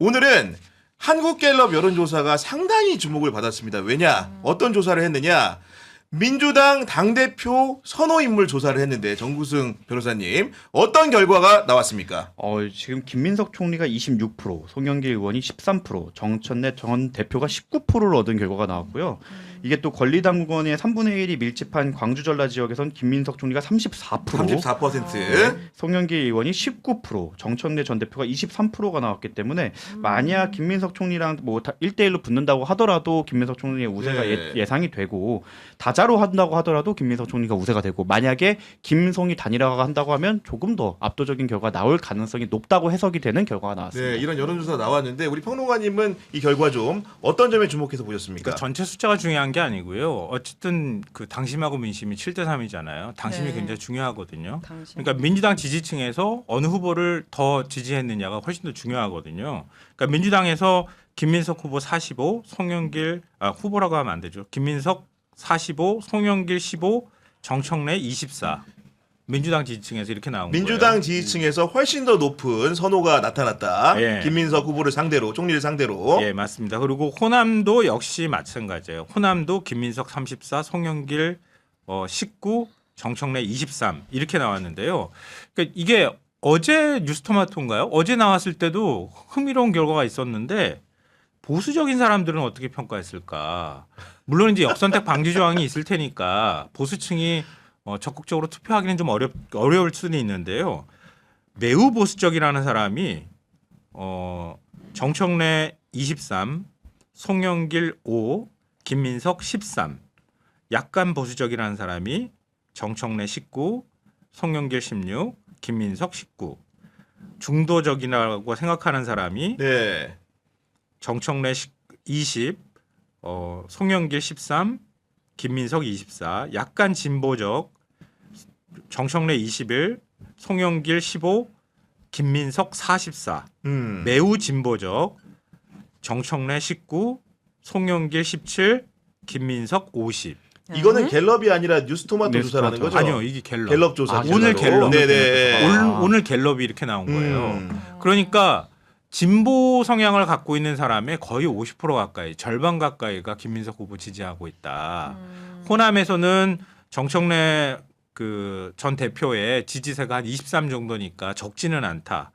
오늘은 한국갤럽 여론조사가 상당히 주목을 받았습니다. 왜냐? 어떤 조사를 했느냐? 민주당 당대표 선호인물 조사를 했는데 정구승 변호사님 어떤 결과가 나왔습니까? 지금 김민석 총리가 26%, 송영길 의원이 13%, 정천래 전 대표가 19%를 얻은 결과가 나왔고요. 이게 또 권리당원의 3분의 1이 밀집한 광주 전라 지역에선 김민석 총리가 34%, 34%. 송영길 의원이 19%, 정천래 전 대표가 23%가 나왔기 때문에 만약 김민석 총리랑 뭐 1대1로 붙는다고 하더라도 김민석 총리의 우세가 네. 예상이 되고 다자로 한다고 하더라도 김민석 총리가 우세가 되고 만약에 김송이 단일화가 한다고 하면 조금 더 압도적인 결과가 나올 가능성이 높다고 해석이 되는 결과가 나왔습니다. 네, 이런 여론조사 나왔는데 우리 평론가님은 이 결과 좀 어떤 점에 주목해서 보셨습니까? 그러니까 전체 숫자가 중요한 게 아니고요. 어쨌든 그 당심하고 민심이 7대 3이잖아요. 당심이 네. 굉장히 중요하거든요. 당신. 그러니까 민주당 지지층에서 어느 후보를 더 지지했느냐가 훨씬 더 중요하거든요. 그러니까 민주당에서 김민석 후보 45, 송영길 후보라고 하면 안 되죠. 김민석 45, 송영길 15, 정청래 24. 민주당 지지층에서 이렇게 나온 민주당 거예요. 지지층에서 훨씬 더 높은 선호가 나타났다. 예. 김민석 후보를 상대로, 총리를 상대로. 예, 맞습니다. 그리고 호남도 역시 마찬가지예요. 호남도 김민석 34, 송영길 19, 정청래 23 이렇게 나왔는데요. 그러니까 이게 어제 뉴스토마토인가요? 어제 나왔을 때도 흥미로운 결과가 있었는데 보수적인 사람들은 어떻게 평가했을까? 물론 이제 역선택 방지 조항이 있을 테니까 보수층이 적극적으로 투표하기는 좀 어려울 수는 있는데요. 매우 보수적이라는 사람이 정청래 23, 송영길 5, 김민석 13. 약간 보수적이라는 사람이 정청래 19, 송영길 16, 김민석 19. 중도적이라고 생각하는 사람이 네. 정청래 20, 송영길 13, 김민석 24. 약간 진보적 정청래 21, 송영길 15, 김민석 44. 매우 진보적 정청래 19, 송영길 17, 김민석 50. 이거는 갤럽이 아니라 뉴스토마토 뉴스토마토. 조사라는 거죠? 아니요, 이게 갤럽. 갤럽 조사. 오늘 갤럽. 네네. 오늘 갤럽이 이렇게 나온 거예요. 음. 그러니까 진보 성향을 갖고 있는 사람의 거의 50% 가까이, 절반 가까이가 김민석 후보 지지하고 있다. 호남에서는 정청래 그 전 대표의 지지세가 한 23 정도니까 적지는 않다.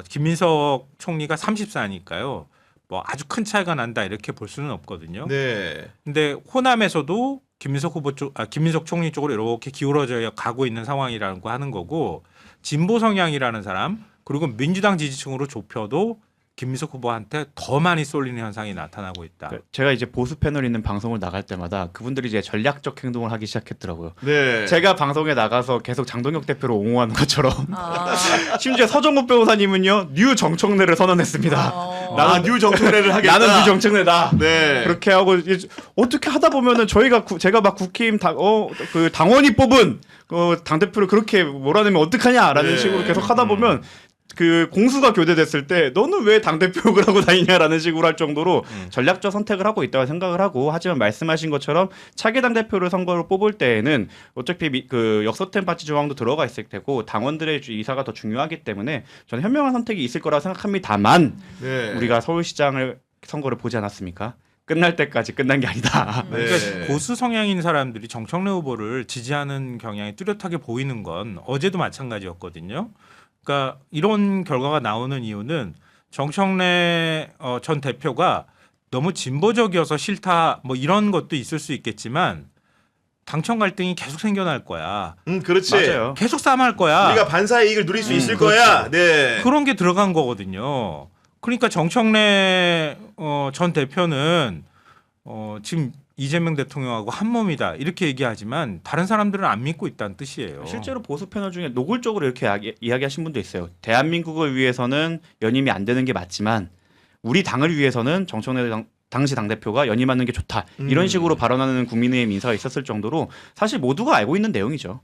김민석 총리가 34니까요. 뭐 아주 큰 차이가 난다 이렇게 볼 수는 없거든요. 네. 근데 호남에서도 김민석 후보 김민석 총리 쪽으로 이렇게 기울어져 가고 있는 상황이라고 하는 거고 진보 성향이라는 사람 그리고 민주당 지지층으로 좁혀도 김민석 후보한테 더 많이 쏠리는 현상이 나타나고 있다. 제가 이제 보수 패널 있는 방송을 나갈 때마다 그분들이 이제 전략적 행동을 하기 시작했더라고요. 네. 제가 방송에 나가서 계속 장동혁 대표를 옹호하는 것처럼 아, 심지어 서정국 변호사님은요 뉴 정청래를 선언했습니다. 나는 뉴 정청래를 하겠다. 나는 뉴 정청래다. 네. 그렇게 하고 이제 어떻게 하다 보면은 제가 막 국힘 그 당원이 뽑은 당 대표를 그렇게 몰아내면 어떡하냐라는 네. 식으로 계속 하다 보면. 그 공수가 교대됐을 때 너는 왜 당대표를 하고 다니냐라는 식으로 할 정도로 전략적 선택을 하고 있다고 생각을 하고 하지만 말씀하신 것처럼 차기 당대표를 선거로 뽑을 때에는 어차피 그 역서템 파티 조항도 들어가 있을 테고 당원들의 이사가 더 중요하기 때문에 저는 현명한 선택이 있을 거라고 생각합니다만 네. 우리가 서울시장을 선거를 보지 않았습니까? 끝날 때까지 끝난 게 아니다. 네. 그러니까 보수 성향인 사람들이 정청래 후보를 지지하는 경향이 뚜렷하게 보이는 건 어제도 마찬가지였거든요. 그러니까 이런 결과가 나오는 이유는 정청래 전 대표가 너무 진보적이어서 싫다 뭐 이런 것도 있을 수 있겠지만 당청 갈등이 계속 생겨날 거야. 그렇지. 맞아요. 계속 싸움할 거야. 우리가 반사의 이익을 누릴 수 있을 그렇죠. 거야. 네. 그런 게 들어간 거거든요. 그러니까 정청래 전 대표는 지금 이재명 대통령하고 한 몸이다 이렇게 얘기하지만 다른 사람들은 안 믿고 있다는 뜻이에요. 실제로 보수 패널 중에 노골적으로 이렇게 이야기하신 분도 있어요. 대한민국을 위해서는 연임이 안 되는 게 맞지만 우리 당을 위해서는 정청래 당시 당대표가 연임하는 게 좋다. 이런 식으로 발언하는 국민의힘 인사가 있었을 정도로 사실 모두가 알고 있는 내용이죠.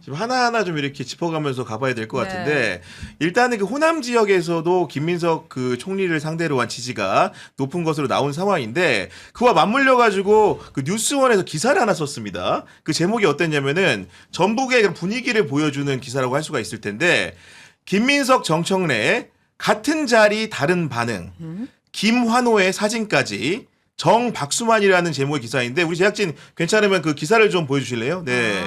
지금 하나하나 좀 이렇게 짚어가면서 가봐야 될 것 네. 같은데 일단은 그 호남 지역에서도 김민석 그 총리를 상대로 한 지지가 높은 것으로 나온 상황인데 그와 맞물려 가지고 그 뉴스원에서 기사를 하나 썼습니다. 그 제목이 어땠냐면은 전북의 분위기를 보여주는 기사라고 할 수가 있을 텐데 김민석 정청래 같은 자리 다른 반응. 김환호의 사진까지. 정박수만이라는 제목의 기사인데 우리 제작진 괜찮으면 그 기사를 좀 보여주실래요? 네.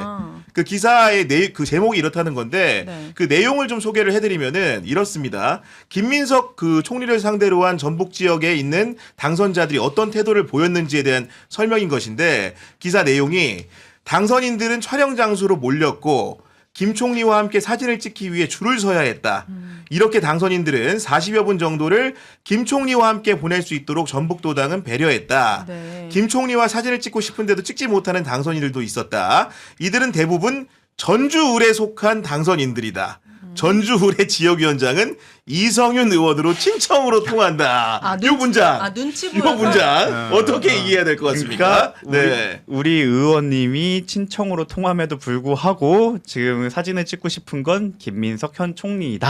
그 기사의 그 제목이 이렇다는 건데 네. 그 내용을 좀 소개를 해드리면은 이렇습니다. 김민석 그 총리를 상대로 한 전북 지역에 있는 당선자들이 어떤 태도를 보였는지에 대한 설명인 것인데 기사 내용이 당선인들은 촬영 장소로 몰렸고 김 총리와 함께 사진을 찍기 위해 줄을 서야 했다. 이렇게 당선인들은 40여 분 정도를 김 총리와 함께 보낼 수 있도록 전북도당은 배려했다. 네. 김 총리와 사진을 찍고 싶은데도 찍지 못하는 당선인들도 있었다. 이들은 대부분 전주을에 속한 당선인들이다. 전주을의 지역위원장은 이성윤 의원으로 친청으로 통한다. 이 문장. 눈치 이 보여서. 문장 어떻게 이해해야 될 것 같습니까? 그러니까 우리 의원님이 친청으로 통함에도 불구하고 지금 사진을 찍고 싶은 건 김민석 현 총리이다.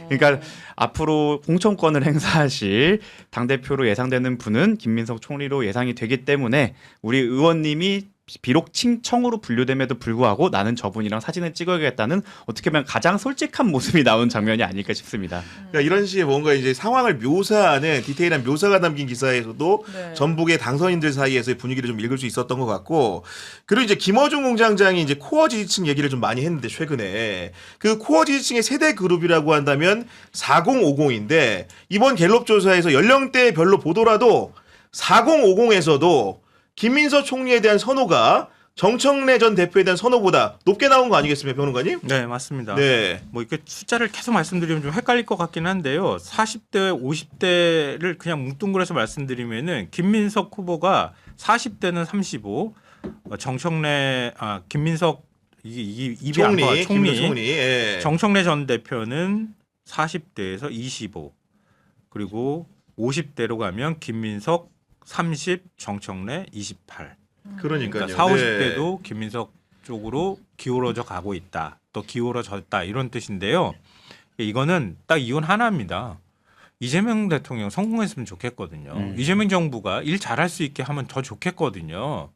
그러니까 앞으로 공천권을 행사하실 당대표로 예상되는 분은 김민석 총리로 예상이 되기 때문에 우리 의원님이 비록 친청으로 분류됨에도 불구하고 나는 저분이랑 사진을 찍어야겠다는 어떻게 보면 가장 솔직한 모습이 나온 장면이 아닐까 싶습니다. 그러니까 이런 식의 뭔가 이제 상황을 묘사하는 디테일한 묘사가 담긴 기사에서도 네. 전북의 당선인들 사이에서의 분위기를 좀 읽을 수 있었던 것 같고 그리고 이제 김어준 공장장이 이제 코어 지지층 얘기를 좀 많이 했는데 최근에 그 코어 지지층의 세대 그룹이라고 한다면 4050인데 이번 갤럽 조사에서 연령대별로 보더라도 4050에서도 김민석 총리에 대한 선호가 정청래 전 대표에 대한 선호보다 높게 나온 거 아니겠습니까, 변호관님? 네, 맞습니다. 네. 뭐 이렇게 숫자를 계속 말씀드리면 좀 헷갈릴 것 같긴 한데요. 40대, 50대를 그냥 뭉뚱그려서 말씀드리면은 김민석 후보가 40대는 35, 정청래 김민석 이게 입이 안 나와. 총리. 예. 정청래 전 대표는 40대에서 25. 그리고 50대로 가면 김민석 30, 정청래 28. 그러니까요. 그러니까 40, 50대도 김민석 쪽으로 기울어져 가고 있다. 또 기울어졌다. 이런 뜻인데요. 이거는 딱 이건 하나입니다. 이재명 대통령 성공했으면 좋겠거든요. 이재명 정부가 일 잘할 수 있게 하면 더 좋겠거든요.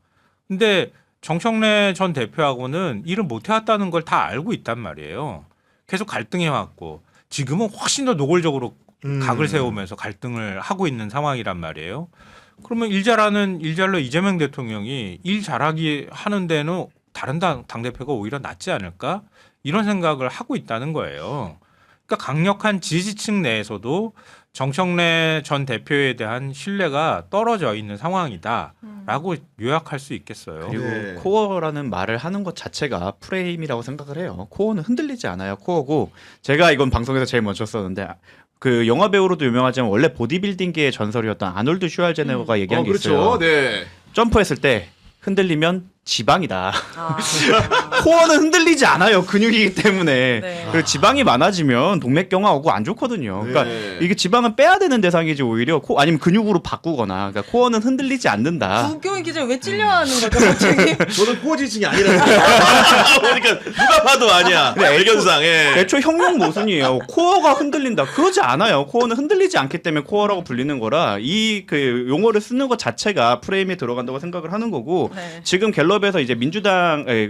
근데 정청래 전 대표하고는 일을 못 해왔다는 걸 다 알고 있단 말이에요. 계속 갈등해왔고 지금은 훨씬 더 노골적으로 각을 세우면서 갈등을 하고 있는 상황이란 말이에요. 그러면 일 잘로 이재명 대통령이 일 잘하기 하는 데는 다른 당대표가 오히려 낫지 않을까? 이런 생각을 하고 있다는 거예요. 그러니까 강력한 지지층 내에서도 정청래 전 대표에 대한 신뢰가 떨어져 있는 상황이다라고 요약할 수 있겠어요. 그리고 네. 코어라는 말을 하는 것 자체가 프레임이라고 생각을 해요. 코어는 흔들리지 않아요. 코어고 제가 이건 방송에서 제일 먼저 썼는데 그 영화 배우로도 유명하지만 원래 보디빌딩계의 전설이었던 아놀드 슈왈제네거가 얘기한 게 그렇죠. 있어요. 네. 점프했을 때 흔들리면 지방이다. 코어는 흔들리지 않아요. 근육이기 때문에. 네. 그리고 지방이 많아지면 동맥경화 오고 안 좋거든요. 그러니까 네. 이게 지방은 빼야 되는 대상이지 오히려 아니면 근육으로 바꾸거나. 그러니까 코어는 흔들리지 않는다. 국경의 기자 왜 찔려하는 거죠 갑자기? 저는 코어 지층이 아니라서. 그러니까 누가 봐도 아니야. 외견상. 예. 애초에 형용 모순이에요. 코어가 흔들린다. 그러지 않아요. 코어는 흔들리지 않기 때문에 코어라고 불리는 거라 이 그 용어를 쓰는 것 자체가 프레임에 들어간다고 생각을 하는 거고 네. 지금 갤럽에서 이제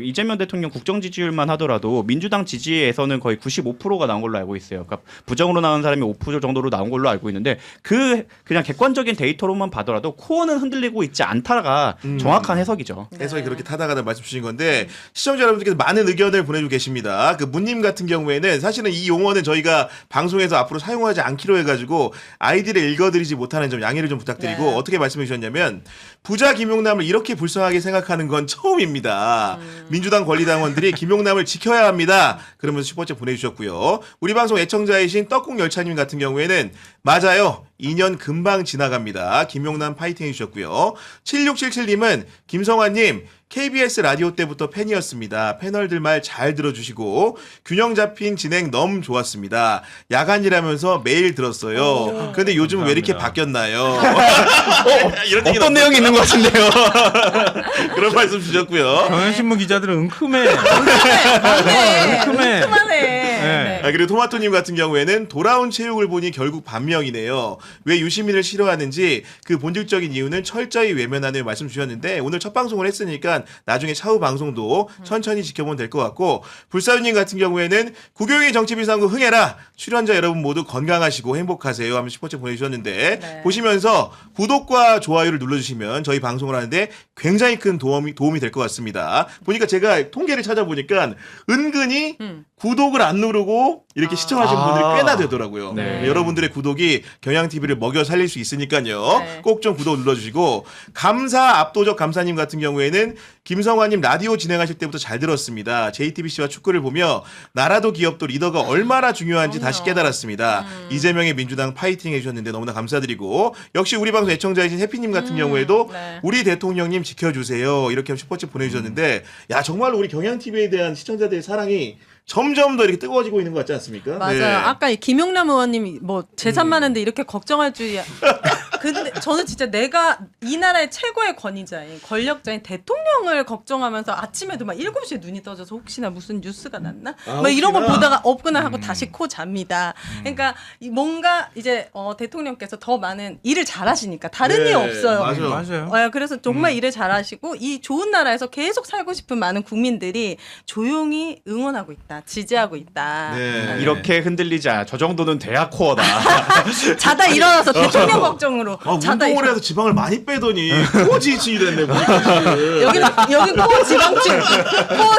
이재명 대통령 국정 지지율만 하더라도 민주당 지지에서는 거의 95%가 나온 걸로 알고 있어요. 그러니까 부정으로 나온 사람이 5% 정도로 나온 걸로 알고 있는데 그냥 객관적인 데이터로만 봐더라도 코어는 흔들리고 있지 않다가 정확한 해석이죠. 해석이 그렇게 타다가다 말씀 주신 건데 시청자 여러분들께서 많은 의견을 보내주고 계십니다. 그 문님 같은 경우에는 사실은 이 용어는 저희가 방송에서 앞으로 사용하지 않기로 해가지고 아이디를 읽어드리지 못하는 점 양해를 좀 부탁드리고 네. 어떻게 말씀해 주셨냐면 부자 김용남을 이렇게 불쌍하게 생각하는 건 처음입니다. 민주당 권리당원들이 김용남을 지켜야 합니다. 그러면서 슈퍼챗 보내주셨고요. 우리 방송 애청자이신 떡국열차님 같은 경우에는 맞아요. 2년 금방 지나갑니다. 김용남 파이팅 해주셨고요. 7677님은 김성환님 KBS 라디오 때부터 팬이었습니다. 패널들 말 잘 들어주시고 균형 잡힌 진행 너무 좋았습니다. 야간이라면서 매일 들었어요. 그런데 요즘은 왜 이렇게 바뀌었나요? 이런 얘기 어떤 내용이 있는 것 같은데요. 그런 말씀 주셨고요. 경향신문 기자들은 은큼해. 네. 은큼해. 은큼하네. 네. 그리고 토마토님 같은 경우에는 돌아온 체육을 보니 결국 반명이네요. 왜 유시민을 싫어하는지 그 본질적인 이유는 철저히 외면하는 말씀 주셨는데 오늘 첫 방송을 했으니까 나중에 차후 방송도 천천히 지켜보면 될 것 같고 불사유님 같은 경우에는 구교육의 정치비상구 흥해라. 출연자 여러분 모두 건강하시고 행복하세요 하면 슈퍼챗 보내주셨는데 네. 보시면서 구독과 좋아요를 눌러주시면 저희 방송을 하는데 굉장히 큰 도움이 될 것 같습니다. 보니까 제가 통계를 찾아보니까 은근히 구독을 안 누르고 이렇게 시청하시는 분들이 꽤나 되더라고요. 네. 여러분들의 구독이 경향TV를 먹여 살릴 수 있으니까요. 네. 꼭 좀 구독 눌러주시고 감사 압도적 감사님 같은 경우에는 김성환님 라디오 진행하실 때부터 잘 들었습니다. JTBC와 축구를 보며 나라도 기업도 리더가 얼마나 중요한지 다시 깨달았습니다. 이재명의 민주당 파이팅 해주셨는데 너무나 감사드리고 역시 우리 방송 애청자이신 해피님 같은 경우에도 네. 우리 대통령님 지켜주세요 이렇게 슈퍼챗 보내주셨는데 야 정말 우리 경향TV에 대한 시청자들의 사랑이 점점 더 이렇게 뜨거워지고 있는 것 같지 않습니까? 맞아요. 네. 아까 이 김용남 의원님이 뭐 재산 많은데 이렇게 걱정할 줄이야. 근데 저는 진짜 내가 이 나라의 최고의 권위자인 권력자인 대통령을 걱정하면서 아침에도 막 7시에 눈이 떠져서 혹시나 무슨 뉴스가 났나? 막 이런 걸 혹시나? 보다가 없구나 하고 다시 코 잡니다. 그러니까 뭔가 이제 대통령께서 더 많은 일을 잘하시니까 다른 네, 일 없어요. 맞아요. 맞아요. 그래서 정말 일을 잘하시고 이 좋은 나라에서 계속 살고 싶은 많은 국민들이 조용히 응원하고 있다, 지지하고 있다. 네. 이렇게 흔들리지 않아. 저 정도는 대학 코어다. 자다 일어나서 대통령 걱정으로 자다 운동을 해서 지방을 많이 빼더니 코지층이 됐네. 보니까. 여기 코어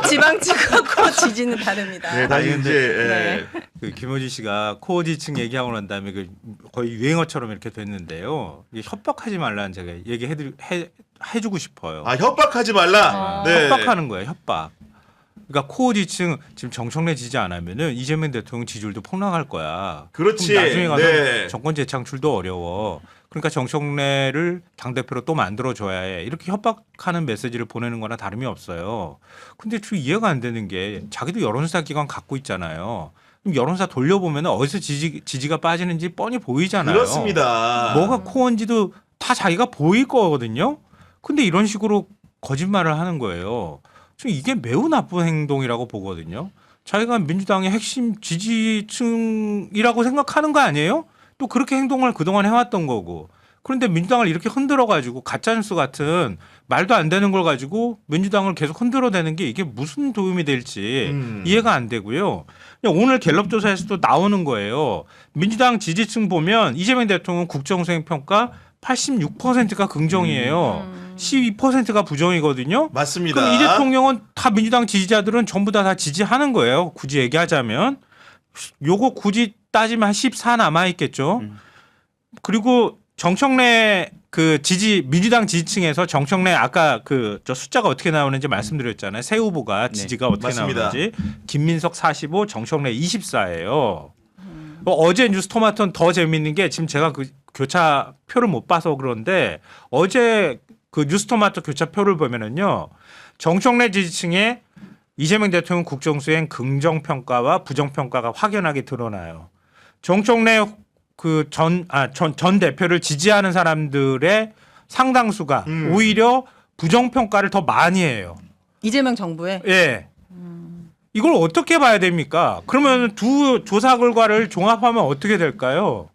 지방층과 코어 지지는 다릅니다. 네, 다시 이제 네. 그 김호지 씨가 코어지층 얘기하고 난 다음에 그 거의 유행어처럼 이렇게 됐는데요. 이게 협박하지 말라는 제가 해주고 싶어요. 아 협박하지 말라. 네. 협박하는 거예요, 협박. 그러니까 코어지층 지금 정청래 지지 안 하면은 이재명 대통령 지지율도 폭락할 거야. 그렇지. 그럼 나중에 가서 네. 정권 재창출도 어려워. 그러니까 정청래를 당대표로 또 만들어줘야 해. 이렇게 협박하는 메시지를 보내는 거나 다름이 없어요. 근데 좀 이해가 안 되는 게 자기도 여론조사 기관 갖고 있잖아요. 그럼 여론조사 돌려보면 어디서 지지가 빠지는지 뻔히 보이잖아요. 그렇습니다. 뭐가 코어인지도 다 자기가 보일 거거든요. 근데 이런 식으로 거짓말을 하는 거예요. 저 이게 매우 나쁜 행동이라고 보거든요. 자기가 민주당의 핵심 지지층이라고 생각하는 거 아니에요? 또 그렇게 행동을 그동안 해왔던 거고. 그런데 민주당을 이렇게 흔들어가지고 가짜뉴스 같은 말도 안 되는 걸 가지고 민주당을 계속 흔들어대는 게 이게 무슨 도움이 될지 이해가 안 되고요. 그냥 오늘 갤럽 조사에서도 나오는 거예요. 민주당 지지층 보면 이재명 대통령 국정수행 평가 86%가 긍정이에요. 12%가 부정이거든요. 맞습니다. 그럼 이 대통령은 다 민주당 지지자들은 전부 다 지지하는 거예요. 굳이 얘기하자면. 요거 굳이 따지면 한 14 남아 있겠죠. 그리고 정청래 그 민주당 지지층에서 정청래 아까 저 숫자가 어떻게 나오는지 말씀드렸잖아요. 새 후보가 지지가 어떻게 맞습니다. 나오는지. 김민석 45, 정청래 24예요. 어제 뉴스토마토는 더 재밌는 게 지금 제가 그 교차 표를 못 봐서 그런데 어제 그 뉴스토마토 교차표를 보면은요. 정청래 지지층에 이재명 대통령 국정수행 긍정평가와 부정평가가 확연하게 드러나요. 정청래 전 대표를 지지하는 사람들의 상당수가 오히려 부정평가를 더 많이 해요. 이재명 정부에 예. 이걸 어떻게 봐야 됩니까? 그러면 두 조사 결과를 종합하면 어떻게 될까요?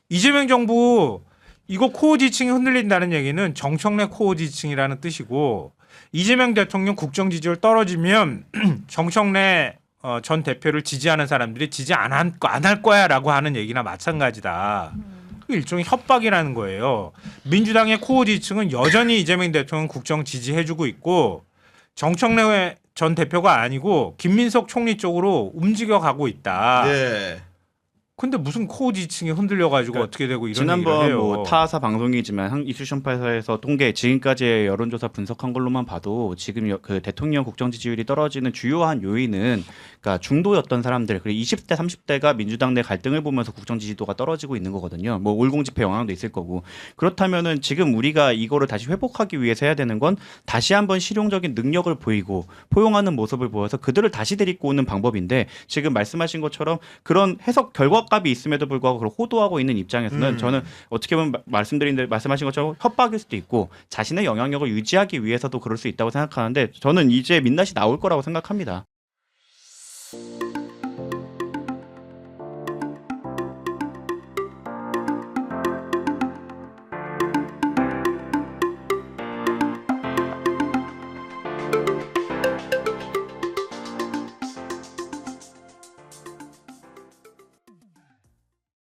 이재명 정부 이거 코어 지층이 흔들린다는 얘기는 정청래 코어 지층이라는 뜻이고 이재명 대통령 국정 지지율 떨어지면 정청래 전 대표를 지지하는 사람들이 지지 안 할 거야라고 하는 얘기나 마찬가지다. 일종의 협박이라는 거예요. 민주당의 코어 지층은 여전히 이재명 대통령 국정 지지해주고 있고 정청래 전 대표가 아니고 김민석 총리 쪽으로 움직여가고 있다. 네. 근데 무슨 코어 지층이 흔들려가지고 그러니까 어떻게 되고 이런 지난번 얘기를 해요. 뭐 타사 방송이지만 이슈션파에서 통계 지금까지의 여론조사 분석한 걸로만 봐도 지금 그 대통령 국정 지지율이 떨어지는 주요한 요인은 그러니까 중도였던 사람들 그리고 20대 30대가 민주당 내 갈등을 보면서 국정 지지도가 떨어지고 있는 거거든요. 뭐 올공 집회 영향도 있을 거고 그렇다면은 지금 우리가 이거를 다시 회복하기 위해서 해야 되는 건 다시 한번 실용적인 능력을 보이고 포용하는 모습을 보여서 그들을 다시 데리고 오는 방법인데 지금 말씀하신 것처럼 그런 해석 결과값이 있음에도 불구하고 그걸 호도하고 있는 입장에서는 저는 어떻게 보면 말씀하신 것처럼 협박일 수도 있고 자신의 영향력을 유지하기 위해서도 그럴 수 있다고 생각하는데 저는 이제 민낯이 나올 거라고 생각합니다.